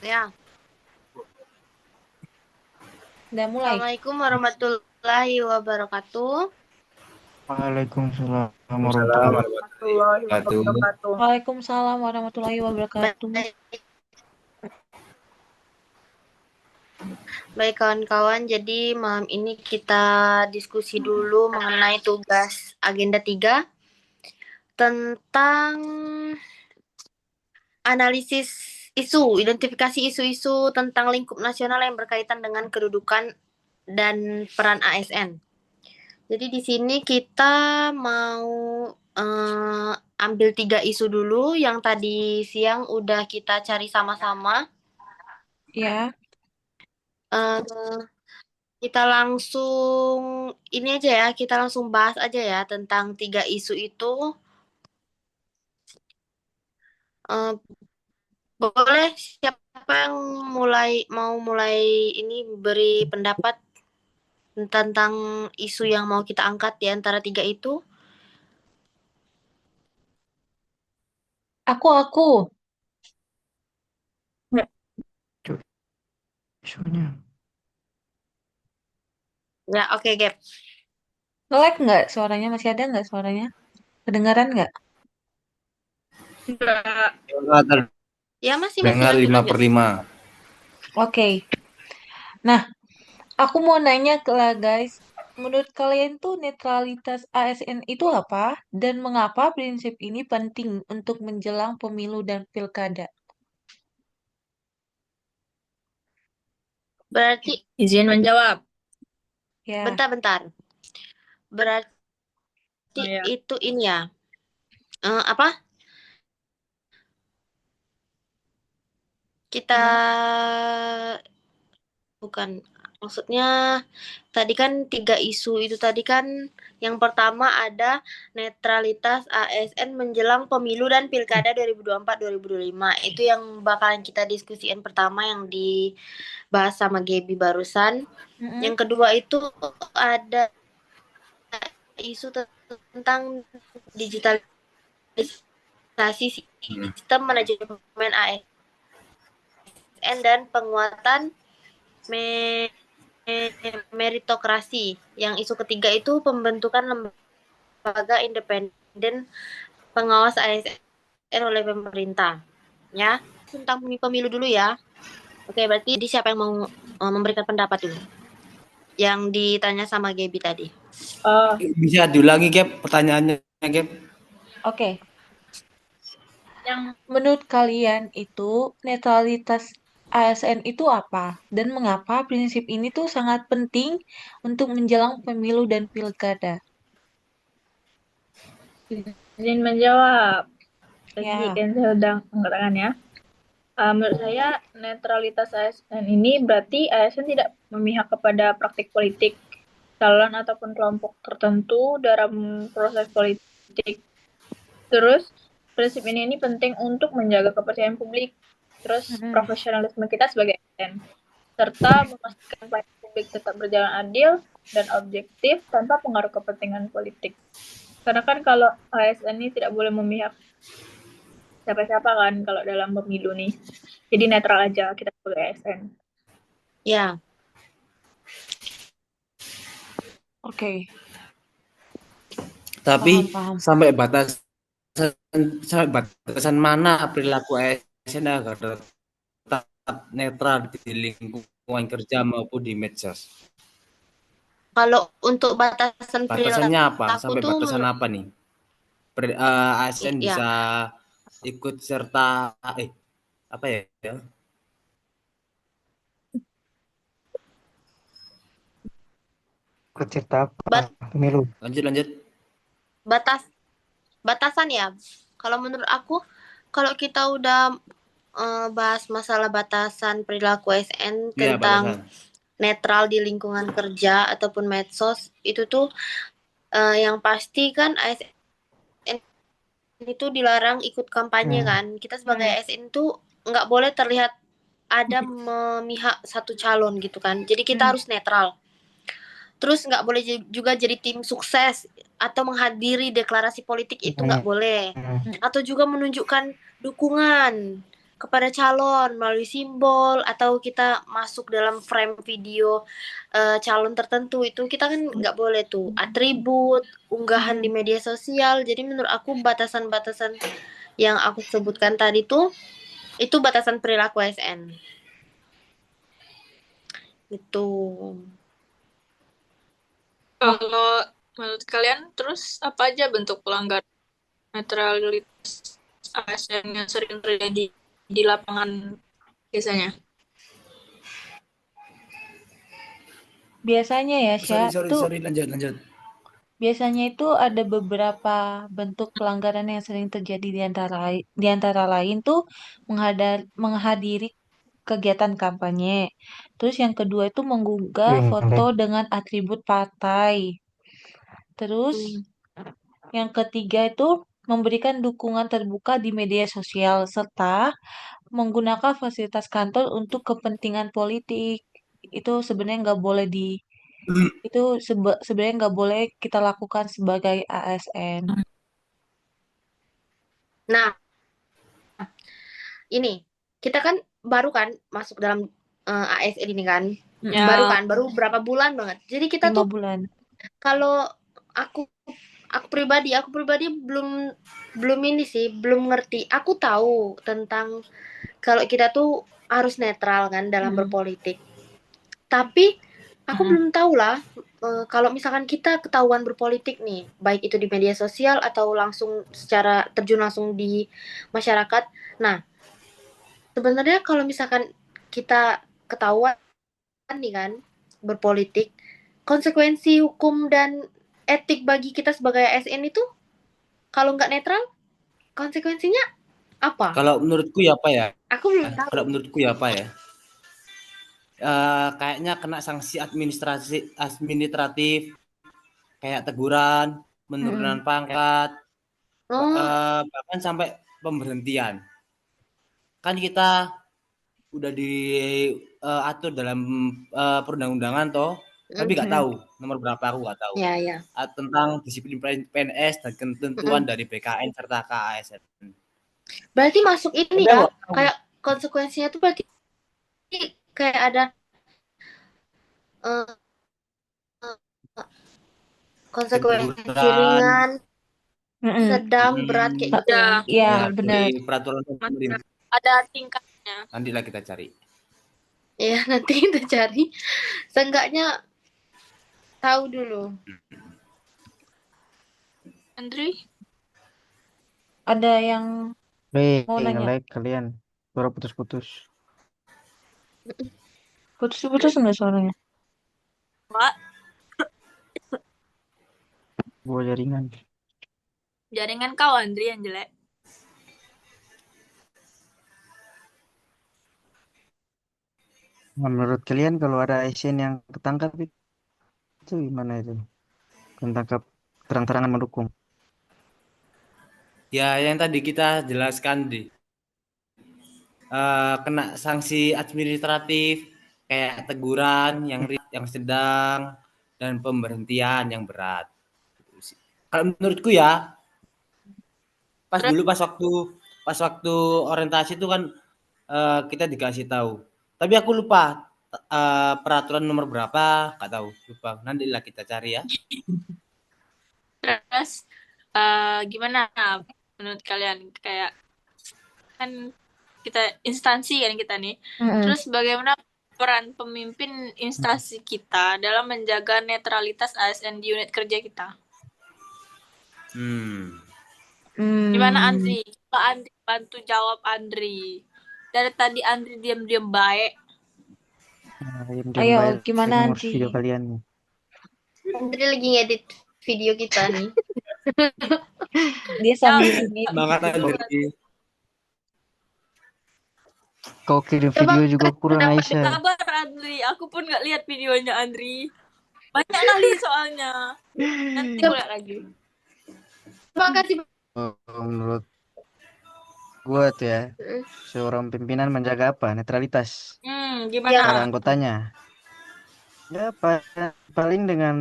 Ya, Udah mulai. Assalamualaikum warahmatullahi wabarakatuh. Waalaikumsalam Waalaikumsalam warahmatullahi warahmatullahi wabarakatuh. wabarakatuh. Waalaikumsalam warahmatullahi wabarakatuh. Baik, baik kawan-kawan. Jadi malam ini kita diskusi dulu mengenai tugas agenda 3 tentang analisis isu, identifikasi isu-isu tentang lingkup nasional yang berkaitan dengan kedudukan dan peran ASN. Jadi di sini kita mau ambil 3 isu dulu yang tadi siang udah kita cari sama-sama. Ya, Eh, kita langsung ini aja ya, kita langsung bahas aja ya tentang 3 isu itu. Eh, boleh siapa yang mau mulai ini beri pendapat tentang isu yang mau kita angkat di antara 3 itu? aku. Ya, Cuk, isunya. Ya, oke, Gap. Nge-lag nggak suaranya? Masih ada nggak suaranya? Kedengaran nggak? enggak. Enggak Ya, masih terdengar lanjut lima lanjut. per lima. Oke. Nah, aku mau nanya ke lah guys. Menurut kalian tuh netralitas ASN itu apa? Dan mengapa prinsip ini penting untuk menjelang pemilu dan pilkada? Berarti Izin menjawab. Ya, bentar-bentar. Berarti Oh ya. itu ini ya. Apa? Kita ya. bukan maksudnya tadi kan 3 isu itu tadi kan yang pertama ada netralitas ASN menjelang pemilu dan pilkada 2024-2025. Itu yang bakalan kita diskusiin pertama yang dibahas sama Gaby barusan. Mm-mm. Yang kedua itu ada isu tentang digitalisasi sistem manajemen ASN dan penguatan me meritokrasi. Yang isu ketiga itu pembentukan lembaga independen pengawas ASN oleh pemerintah. Ya, tentang pemilu dulu ya. Oke, berarti di siapa yang mau memberikan pendapat dulu? Yang ditanya sama Gaby tadi. Oh, Bisa diulangi, Gap, pertanyaannya, Gap? Oke. yang Menurut kalian itu netralitas ASN itu apa? Dan mengapa prinsip ini tuh sangat penting untuk menjelang pemilu dan pilkada? izin menjawab. Tadi Ya, kan saya sudah angkat tangan ya. Menurut saya netralitas ASN ini berarti ASN tidak memihak kepada praktik politik calon ataupun kelompok tertentu dalam proses politik. Terus prinsip ini penting untuk menjaga kepercayaan publik, terus mm-mm. profesionalisme kita sebagai ASN, serta memastikan pelayanan publik tetap berjalan adil dan objektif tanpa pengaruh kepentingan politik. Karena kan kalau ASN ini tidak boleh memihak siapa-siapa kan kalau dalam pemilu nih. Jadi netral aja kita sebagai ASN. Ya, Oke, Tapi paham, paham. sampai batasan mana perilaku ASN agar tetap netral di lingkungan kerja maupun di medsos? kalau untuk batasan Batasannya apa? perilaku Sampai tuh batasan apa nih? ASN ya bisa ikut serta apa ya? Peserta apa? bat, Pemilu. Lanjut lanjut. batas batasan ya. Kalau menurut aku kalau kita udah bahas masalah batasan perilaku ASN Iya, tentang batasan. netral di lingkungan kerja ataupun medsos itu tuh yang pasti kan ASN itu dilarang ikut kampanye Hmm. kan. Kita sebagai ASN tuh nggak boleh terlihat ada memihak satu calon gitu kan. Jadi kita Hmm. harus netral. Terus nggak boleh juga jadi tim sukses atau menghadiri deklarasi politik itu nggak Hmm. boleh. Hmm. Atau juga menunjukkan dukungan kepada calon melalui simbol atau kita masuk dalam frame video calon tertentu, itu kita kan nggak boleh tuh atribut, unggahan di media sosial. Jadi menurut aku batasan-batasan yang aku sebutkan tadi tuh itu batasan perilaku ASN. Itu. Kalau menurut kalian, terus apa aja bentuk pelanggaran netralitas ASN yang sering terjadi di lapangan biasanya? Biasanya ya, Syah, Sorry, lanjut. biasanya itu ada beberapa bentuk pelanggaran yang sering terjadi di antara lain tuh menghadiri kegiatan kampanye. Terus yang kedua itu mengunggah foto dengan atribut partai. Terus yang ketiga itu memberikan dukungan terbuka di media sosial serta menggunakan fasilitas kantor untuk kepentingan politik. Itu sebenarnya nggak boleh itu sebenarnya nggak boleh kita lakukan sebagai ASN. Nah, ini kita kan baru kan masuk dalam ASN ini kan. Ya. Baru berapa bulan banget. Jadi kita 5 tuh bulan. kalau aku pribadi belum ini sih, belum ngerti. Aku tahu tentang kalau kita tuh harus netral kan dalam berpolitik. Tapi aku belum tahu lah kalau misalkan kita ketahuan berpolitik nih, baik itu di media sosial atau langsung secara terjun langsung di masyarakat. Nah, sebenarnya kalau misalkan kita ketahuan nih kan berpolitik, konsekuensi hukum dan etik bagi kita sebagai ASN itu kalau nggak netral, konsekuensinya apa? Kalau menurutku ya apa ya? Aku belum tahu. Kalau menurutku ya apa ya? Kayaknya kena sanksi administratif kayak teguran, penurunan pangkat, bahkan sampai pemberhentian. Kan kita udah diatur dalam perundang-undangan toh, tapi nggak tahu nomor berapa, aku nggak tahu. Ya. Tentang disiplin PNS dan ketentuan dari BKN serta KASN. Berarti masuk ini ya, kayak konsekuensinya tuh berarti kayak ada konsekuensi ringan, sedang, berat kayak gitu ya. Iya, benar. Peraturan pemerintah. Ada tingkatnya. Nantilah kita cari. Ya, nanti kita cari. Seenggaknya tahu dulu. Andri? Ada yang mau nanya? Like kalian. Suara putus-putus. Putus-putus enggak suaranya? Pak, Gua jaringan. jaringan kau Andri yang jelek. Menurut kalian kalau ada ASN yang ketangkap itu gimana itu? Ketangkap terang-terangan mendukung. Ya, yang tadi kita jelaskan kena sanksi administratif kayak teguran yang sedang dan pemberhentian yang berat. Kalau menurutku ya, pas waktu orientasi itu kan kita dikasih tahu. Tapi aku lupa peraturan nomor berapa, nggak tahu, lupa. Nantilah kita cari ya. Terus gimana menurut kalian, kayak kan kita instansi kan kita nih. Terus bagaimana peran pemimpin instansi kita dalam menjaga netralitas ASN di unit kerja kita? Gimana Andri? Coba Andri bantu jawab Andri. Dari tadi Andri diam-diam baik. Ayo, gimana Andri? Video kalian. Andri lagi ngedit video kita nih. Dia sambil ini. Semangat Andri. Kau kirim video juga kurang Aisyah. Sabar Andri, aku pun nggak lihat videonya Andri. Banyak kali soalnya. Nanti aku lihat lagi. Terima kasih. Menurut gua tuh ya, seorang pimpinan menjaga apa? Netralitas Gimana? para anggotanya. Ya paling dengan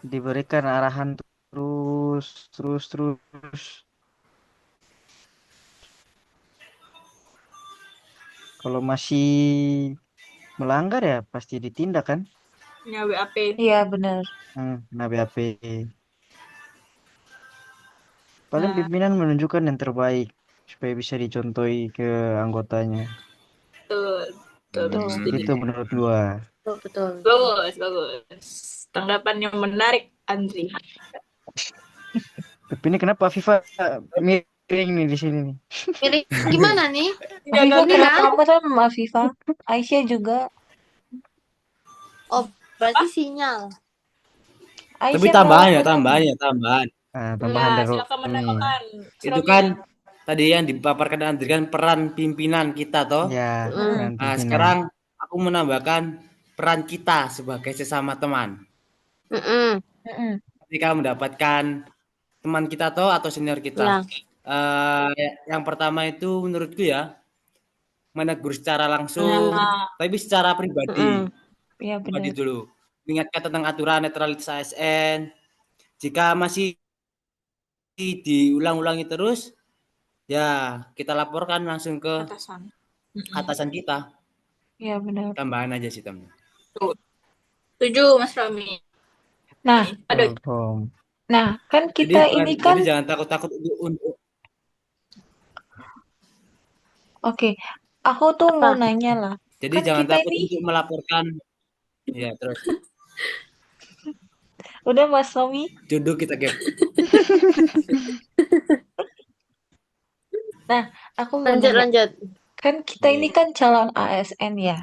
diberikan arahan terus Kalau masih melanggar ya pasti ditindak kan. Ya BAP. Iya, benar. Nah, BAP. Paling Nah, pimpinan menunjukkan yang terbaik supaya bisa dicontohi ke anggotanya. betul. Betul, Tuh. setuju. Begitu menurut gua. Betul. Bagus, bagus. Tanggapan yang menarik, Andri. Tapi ini kenapa FIFA miring nih di sini nih? Miring gimana nih? Afifah Ini kenapa kan? merem, Afifah? Aisyah juga. Oh, berarti sinyal. Tapi Aisyah tambahan ya, merem. tambahan ya, tambahan. Nah, Ya, tambahan dari silakan Romi. menambahkan. Itu Romi. kan tadi yang dipaparkan Andri kan peran pimpinan kita toh. Ya, Mm. peran Nah, pimpinan. sekarang aku menambahkan peran kita sebagai sesama teman. Mm-mm. Mm-mm. Ketika mendapatkan teman kita toh atau senior kita. Ya. Yang pertama itu menurutku ya, menegur secara langsung, Nah, tapi secara pribadi. Mm-mm. Iya, Pribadi benar. dulu. Mengingatkan tentang aturan netralitas ASN. Jika masih diulang-ulangi terus, ya kita laporkan langsung ke atasan. atasan kita. Iya, benar. Tambahan aja sih teman. Tuh. Setuju, Mas Romi. Nah, Aduh, Rom. kan kita ini kan, Jadi jangan takut-takut untuk oke, aku tuh Apa? mau nanya lah. jadi Kan jangan kita takut ini, untuk melaporkan. Ya, terus udah Mas Romi, jodoh kita gap. nah, aku mau Lanjut, nanya. lanjut. Kan kita ini kan calon ASN ya.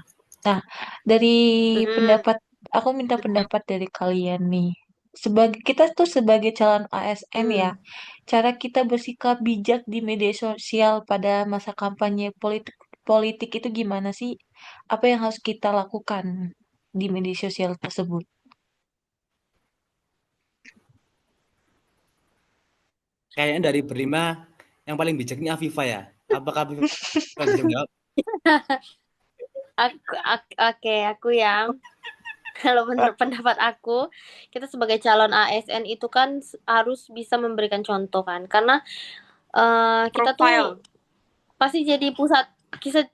Nah, dari Mm. aku minta pendapat dari kalian nih. Sebagai kita tuh sebagai calon ASN ya, Mm. cara kita bersikap bijak di media sosial pada masa kampanye politik itu gimana sih? Apa yang harus kita lakukan di media sosial tersebut? Kayaknya dari berlima yang paling bijak ini Afifa ya. Apakah Afifa bisa menjawab? Oke, aku yang kalau menurut pendapat aku, kita sebagai calon ASN itu kan harus bisa memberikan contoh kan, karena kita profile. tuh pasti jadi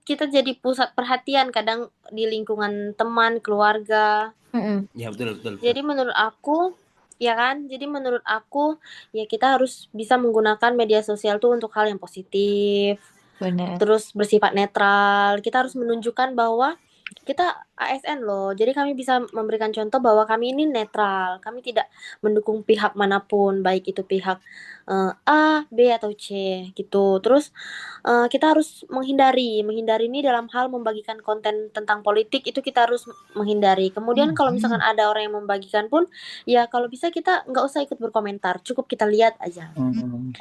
kita jadi pusat perhatian kadang di lingkungan teman, keluarga. Mm-mm, Ya betul betul. Jadi menurut aku, ya kan? Jadi menurut aku, ya kita harus bisa menggunakan media sosial tuh untuk hal yang positif, benar. terus bersifat netral. Kita harus menunjukkan bahwa kita ASN loh. Jadi kami bisa memberikan contoh bahwa kami ini netral. Kami tidak mendukung pihak manapun, baik itu pihak A, B atau C gitu. Terus kita harus menghindari ini dalam hal membagikan konten tentang politik itu kita harus menghindari. Kemudian kalau misalkan ada orang yang membagikan pun, ya kalau bisa kita nggak usah ikut berkomentar, cukup kita lihat aja. Hmm.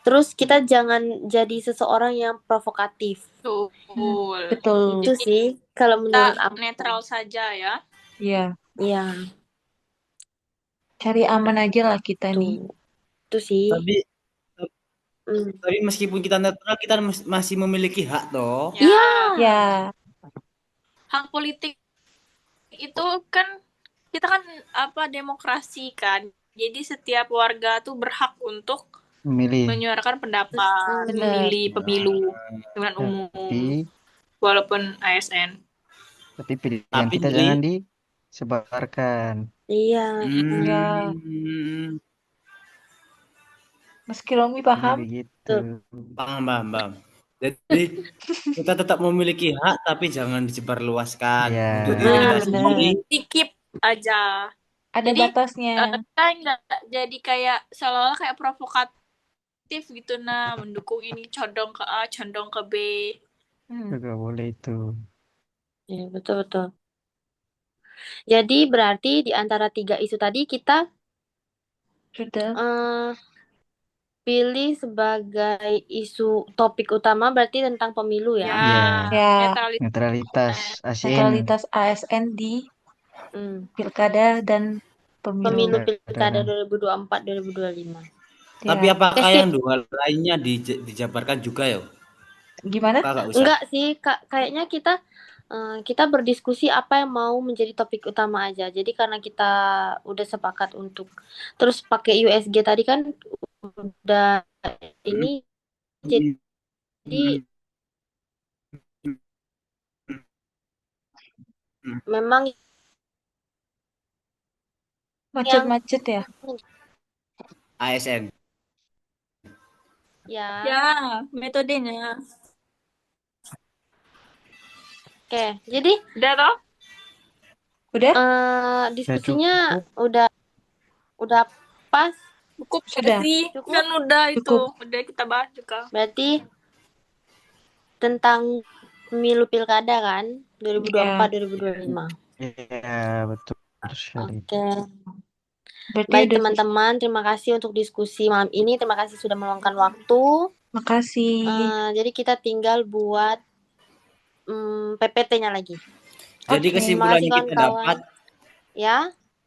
Terus kita jangan jadi seseorang yang provokatif. Betul. Betul. Itu sih kalau menurut Kita aku. netral saja ya. Iya, Iya, cari aman aja lah kita nih. tuh. Itu sih. Tapi Hmm. meskipun kita netral, kita masih memiliki hak toh. Iya. Ya, Hak politik itu kan kita kan demokrasi kan. Jadi setiap warga tuh berhak untuk Memilih. menyuarakan pendapat, benar. memilih pemilu pemilihan umum Tapi, walaupun ASN. tapi pilihan Tapi kita dari jangan disebarkan. Iya. Ya, hmm, meski Romi Jadi paham. begitu. paham. Jadi kita tetap memiliki hak, tapi jangan disebarluaskan Ya. untuk diri kita benar. sendiri. Dikip aja. Ada Jadi, batasnya. Kan nggak jadi kayak seolah-olah kayak provokatif gitu mendukung ini condong ke A, condong ke B. Juga boleh itu. Ya, betul. Jadi berarti di antara 3 isu tadi kita Sudah. pilih sebagai isu topik utama berarti tentang pemilu ya. Iya. Ya, Netralitas ASN. netralitas ASN di pilkada dan Pemilu pemilu. pilkada 2024 2025. Tapi Ya. apakah yang dua lainnya dijabarkan juga ya? Gimana? Nggak usah. Enggak sih, kayaknya kita berdiskusi apa yang mau menjadi topik utama aja. Jadi karena kita udah sepakat untuk terus pakai USG tadi kan udah ini jadi memang yang Macet-macet ya? ASN. ya. Ya, metodenya. Oke, jadi Udah toh? Udah? Ya diskusinya cukup. udah pas. Cukup Sudah. sih. Cukup. Kan udah itu. Cukup. Udah kita bahas juga. Berarti tentang pemilu pilkada kan, 2024-2025. Ya, betul sekali. Oke. Berarti Baik udah teman-teman, terima kasih untuk diskusi malam ini. Terima kasih sudah meluangkan waktu. Makasih. Jadi kita tinggal buat PPT-nya lagi. Jadi Oke. kesimpulan Terima kasih yang kita kawan-kawan. dapat, Ya,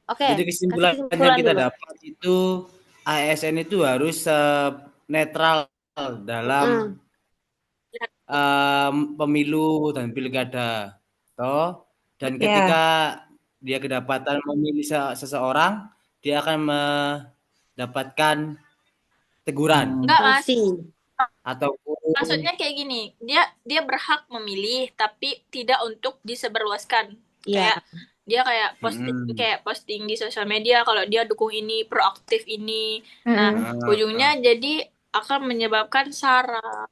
oke. jadi Kasih kesimpulan yang kesimpulan kita dulu. dapat itu ASN itu harus netral dalam pemilu dan pilkada, toh. Dan Ya. ketika dia kedapatan memilih seseorang, dia akan mendapatkan teguran Enggak, Mas. Sanksi. ataupun Maksudnya kayak gini, dia berhak memilih tapi tidak untuk disebarluaskan. Iya. Kayak dia kayak posting di sosial media kalau dia dukung ini, proaktif ini. Nah, ujungnya jadi akan menyebabkan sara.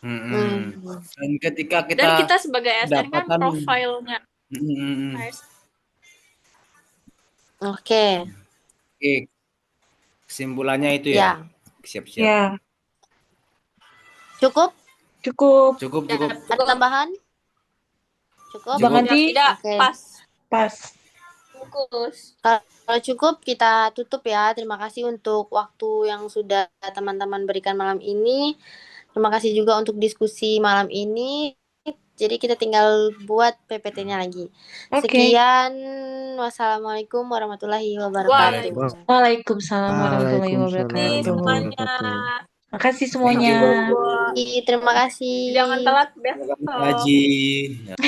Dan ketika Dan kita kita sebagai ASN kan dapatkan profilnya Oke. Oke, kesimpulannya itu Ya. ya. Siap-siap. Ya. Cukup? Cukup. Cukup. Ada tambahan? Cukup? Bang Andi? Tidak, Oke. pas. Fokus. Kalau cukup kita tutup ya. Terima kasih untuk waktu yang sudah teman-teman berikan malam ini. Terima kasih juga untuk diskusi malam ini. Jadi kita tinggal buat PPT-nya lagi. Oke. Sekian. Wassalamualaikum warahmatullahi wabarakatuh. Waalaikumsalam warahmatullahi Waalaikumsalam wabarakatuh. warahmatullahi Makasih Thank you, semuanya. Bobo. Terima kasih. Jangan telat Terima besok. kasih.